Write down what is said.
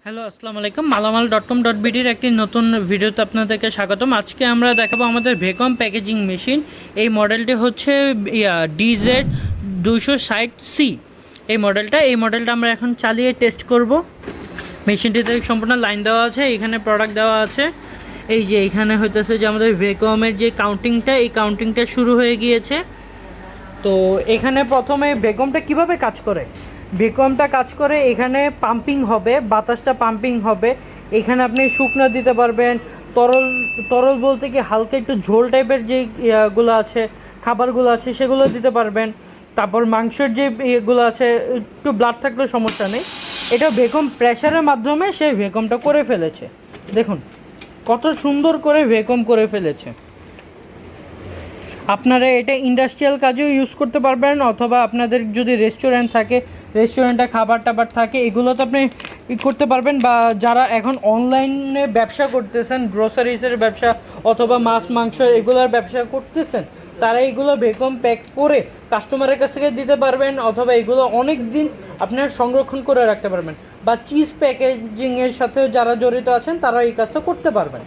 Hello, আসসালামু আলাইকুম। মালামাল.com.bd একটি নতুন ভিডিওতে আপনাদেরকে স্বাগতম। আজকে আমরা দেখাবো আমাদের ভেকম প্যাকেজিং মেশিন। এই মডেলটি হচ্ছে DZ260C। এই মডেলটা আমরা এখন চালিয়ে টেস্ট করব। মেশিনটিতে সম্পূর্ণ লাইন দেওয়া আছে, এখানে প্রোডাক্ট দেওয়া আছে। এই যে এখানে হইতেছে যে আমাদের ভেকমের যে কাউন্টিংটা, এই কাউন্টিংটা শুরু হয়ে গিয়েছে। তো এখানে প্রথমে ভ্যাকুয়ামটা কিভাবে কাজ করে, ভ্যাকুয়ামটা কাজ করে এখানে পাম্পিং হবে, বাতাসটা পাম্পিং হবে। এখানে আপনি শুকনো দিতে পারবেন, তরল তরল বলতে কি হালকা একটু ঝোল টাইপের যে ইয়েগুলো আছে, খাবারগুলো আছে সেগুলো দিতে পারবেন। তারপর মাংসের যে ইয়েগুলো আছে একটু ব্লাড থাকলেও সমস্যা নেই। এটা ভ্যাকুয়াম প্রেশারের মাধ্যমে সেই ভ্যাকুয়ামটা করে ফেলেছে। দেখুন কত সুন্দর করে ভ্যাকুয়াম করে ফেলেছে। আপনারা এটা ইন্ডাস্ট্রিয়াল কাজেও ইউজ করতে পারবেন, অথবা আপনাদের যদি রেস্টুরেন্ট থাকে, রেস্টুরেন্টে খাবার টাবার থাকে, এগুলো তো আপনি করতে পারবেন। বা যারা এখন অনলাইনে ব্যবসা করতেছেন, গ্রোসারিসের ব্যবসা অথবা মাছ মাংস এগুলোর ব্যবসা করতেছেন, তারা এগুলো ভ্যাকুয়াম প্যাক করে কাস্টমারের কাছ থেকে দিতে পারবেন, অথবা এগুলো অনেক দিন আপনারা সংরক্ষণ করে রাখতে পারবেন। বা চিজ প্যাকেজিংয়ের সাথেও যারা জড়িত আছেন তারা এই কাজটা করতে পারবেন।